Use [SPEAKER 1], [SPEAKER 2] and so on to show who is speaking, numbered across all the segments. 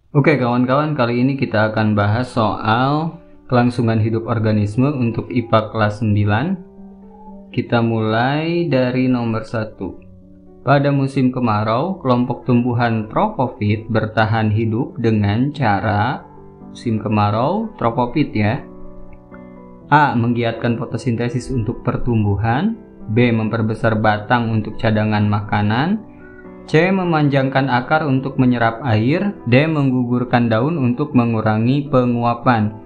[SPEAKER 1] Oke kawan-kawan, kali ini kita akan bahas soal kelangsungan hidup organisme untuk IPA kelas 9. Kita mulai dari nomor 1. Pada musim kemarau, kelompok tumbuhan tropofit bertahan hidup dengan cara musim kemarau tropofit ya. A. Menggiatkan fotosintesis untuk pertumbuhan. B. Memperbesar batang untuk cadangan makanan. C. Memanjangkan akar untuk menyerap air. D. Menggugurkan daun untuk mengurangi penguapan.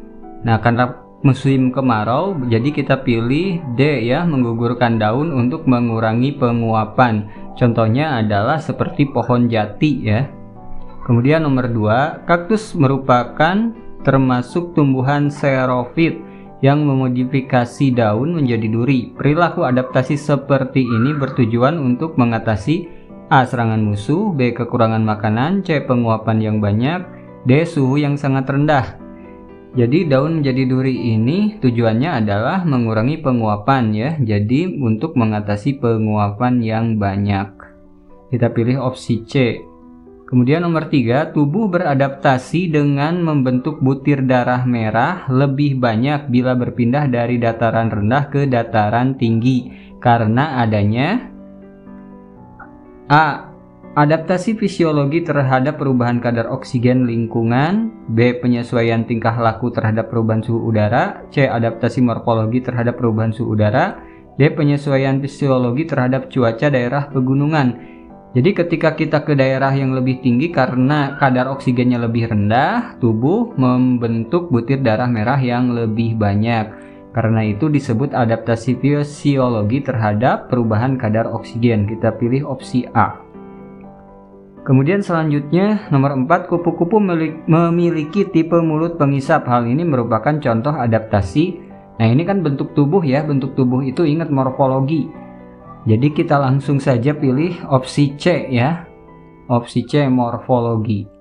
[SPEAKER 1] Nah, karena musim kemarau, jadi kita pilih D ya, menggugurkan daun untuk mengurangi penguapan. Contohnya adalah seperti pohon jati ya. Kemudian nomor 2, kaktus merupakan termasuk tumbuhan xerofit yang memodifikasi daun menjadi duri. Perilaku adaptasi seperti ini bertujuan untuk mengatasi A. Serangan musuh, B. Kekurangan makanan, C. Penguapan yang banyak, D. Suhu yang sangat rendah. Jadi daun menjadi duri ini tujuannya adalah mengurangi penguapan ya. Jadi untuk mengatasi penguapan yang banyak. Kita pilih opsi C. Kemudian nomor 3, tubuh beradaptasi dengan membentuk butir darah merah lebih banyak bila berpindah dari dataran rendah ke dataran tinggi karena adanya A. Adaptasi fisiologi terhadap perubahan kadar oksigen lingkungan. B. Penyesuaian tingkah laku terhadap perubahan suhu udara. C. Adaptasi morfologi terhadap perubahan suhu udara. D. Penyesuaian fisiologi terhadap cuaca daerah pegunungan. Jadi ketika kita ke daerah yang lebih tinggi karena kadar oksigennya lebih rendah, tubuh membentuk butir darah merah yang lebih banyak. Karena itu disebut adaptasi fisiologi terhadap perubahan kadar oksigen. Kita pilih opsi A. Kemudian selanjutnya nomor 4, kupu-kupu memiliki tipe mulut pengisap. Hal ini merupakan contoh adaptasi. Nah, ini kan bentuk tubuh ya. Bentuk tubuh itu ingat morfologi. Jadi kita langsung saja pilih opsi C ya. Opsi C, morfologi.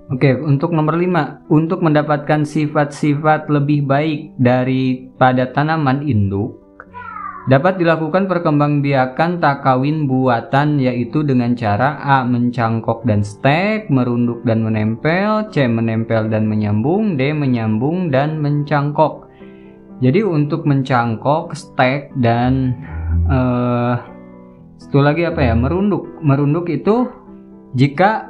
[SPEAKER 1] Oke, untuk nomor 5, untuk mendapatkan sifat-sifat lebih baik daripada tanaman induk, dapat dilakukan perkembangbiakan tak kawin buatan, yaitu dengan cara A. Mencangkok dan stek, merunduk dan menempel, C. Menempel dan menyambung, D. Menyambung dan mencangkok. Jadi untuk mencangkok, stek, dan satu lagi apa ya, merunduk. Merunduk itu jika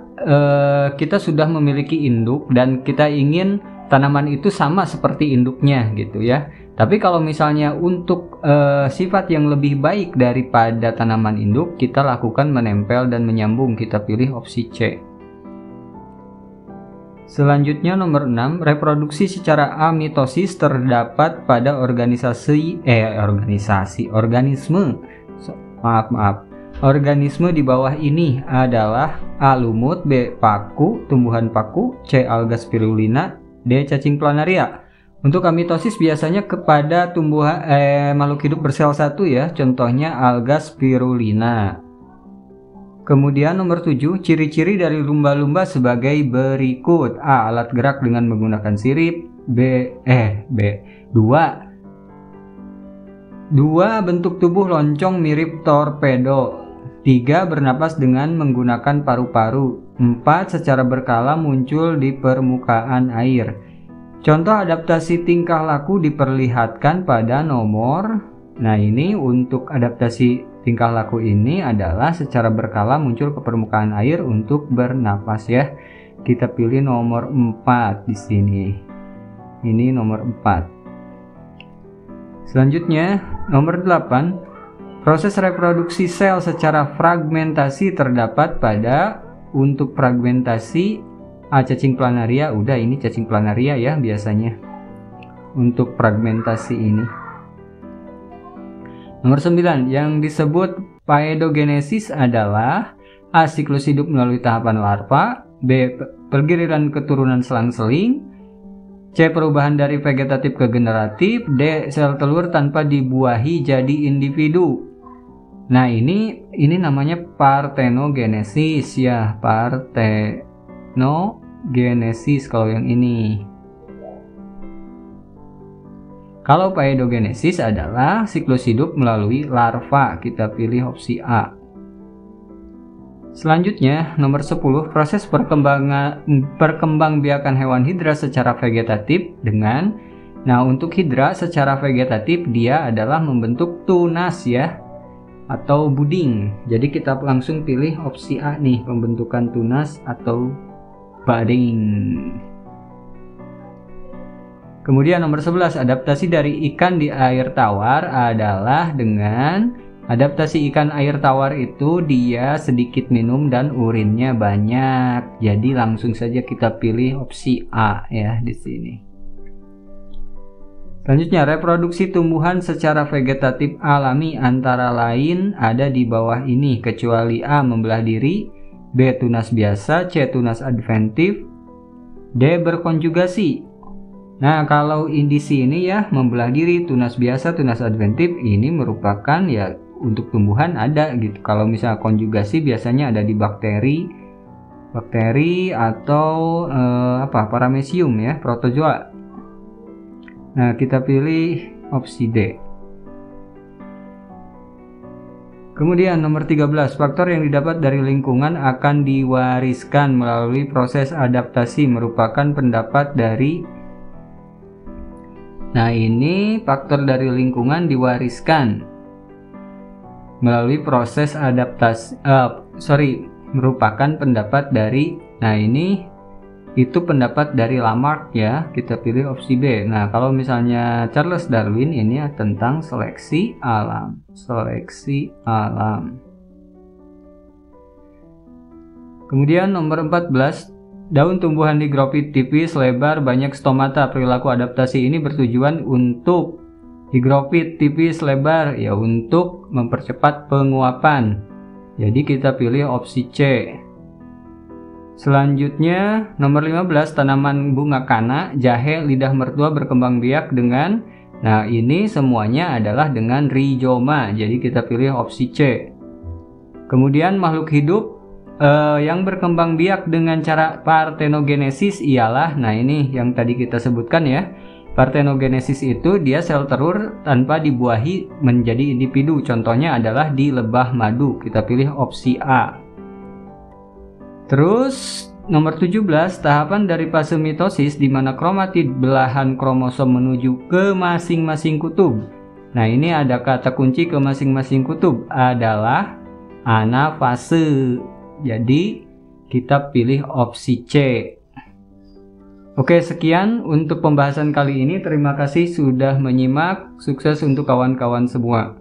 [SPEAKER 1] kita sudah memiliki induk dan kita ingin tanaman itu sama seperti induknya gitu ya. Tapi kalau misalnya untuk sifat yang lebih baik daripada tanaman induk, kita lakukan menempel dan menyambung. Kita pilih opsi C. Selanjutnya nomor 6, reproduksi secara amitosis terdapat pada organisme. Organisme di bawah ini adalah A. Lumut, B. Paku, tumbuhan paku, C. Alga spirulina, D. Cacing planaria. Untuk amitosis biasanya kepada tumbuhan makhluk hidup bersel satu ya, contohnya alga spirulina. Kemudian nomor 7, ciri-ciri dari lumba-lumba sebagai berikut. A. Alat gerak dengan menggunakan sirip. Dua, bentuk tubuh loncong mirip torpedo. 3, bernapas dengan menggunakan paru-paru. 4, secara berkala muncul di permukaan air. Contoh adaptasi tingkah laku diperlihatkan pada nomor. Nah, ini untuk adaptasi tingkah laku ini adalah secara berkala muncul ke permukaan air untuk bernapas ya. Kita pilih nomor 4 di sini. Ini nomor 4. Selanjutnya, nomor 8. Proses reproduksi sel secara fragmentasi terdapat pada untuk fragmentasi A. Cacing planaria. Udah, ini cacing planaria ya biasanya. Untuk fragmentasi ini. Nomor 9, yang disebut paedogenesis adalah A. Siklus hidup melalui tahapan larva, B. Pergiliran keturunan selang-seling, C. Perubahan dari vegetatif ke generatif, D. Sel telur tanpa dibuahi jadi individu. Nah, ini namanya parthenogenesis ya, parthenogenesis kalau yang ini. Kalau paedogenesis adalah siklus hidup melalui larva, kita pilih opsi A. Selanjutnya, nomor 10, proses perkembangbiakan hewan hidra secara vegetatif dengan, nah untuk hidra secara vegetatif dia adalah membentuk tunas ya, atau buding. Jadi kita langsung pilih opsi A nih, pembentukan tunas atau budding. Kemudian nomor 11, adaptasi dari ikan di air tawar adalah dengan adaptasi ikan air tawar itu dia sedikit minum dan urinnya banyak. Jadi langsung saja kita pilih opsi A ya di sini. Selanjutnya, reproduksi tumbuhan secara vegetatif alami antara lain ada di bawah ini kecuali A membelah diri, B tunas biasa, C tunas adventif, D berkonjugasi. Nah, kalau di sini ya membelah diri, tunas biasa, tunas adventif ini merupakan ya untuk tumbuhan ada gitu. Kalau misalnya konjugasi biasanya ada di bakteri atau paramecium ya, protozoa. Nah, kita pilih opsi D. Kemudian nomor 13, faktor yang didapat dari lingkungan akan diwariskan melalui proses adaptasi merupakan pendapat dari. Nah, ini faktor dari lingkungan diwariskan melalui proses adaptasi, merupakan pendapat dari, nah ini itu pendapat dari Lamarck ya, kita pilih opsi B. Nah, kalau misalnya Charles Darwin ini tentang seleksi alam. Kemudian nomor 14, daun tumbuhan higrofit tipis, lebar, banyak stomata. Perilaku adaptasi ini bertujuan untuk higrofit tipis, lebar ya untuk mempercepat penguapan. Jadi kita pilih opsi C. Selanjutnya nomor 15, tanaman bunga kana, jahe, lidah mertua berkembang biak dengan, nah ini semuanya adalah dengan rizoma. Jadi kita pilih opsi C. Kemudian makhluk hidup yang berkembang biak dengan cara partenogenesis ialah, nah ini yang tadi kita sebutkan ya. Partenogenesis itu dia sel telur tanpa dibuahi menjadi individu. Contohnya adalah di lebah madu. Kita pilih opsi A. Terus nomor 17, tahapan dari fase mitosis di mana kromatid belahan kromosom menuju ke masing-masing kutub. Nah, ini ada kata kunci ke masing-masing kutub adalah anafase. Jadi kita pilih opsi C. Oke, sekian untuk pembahasan kali ini. Terima kasih sudah menyimak. Sukses untuk kawan-kawan semua.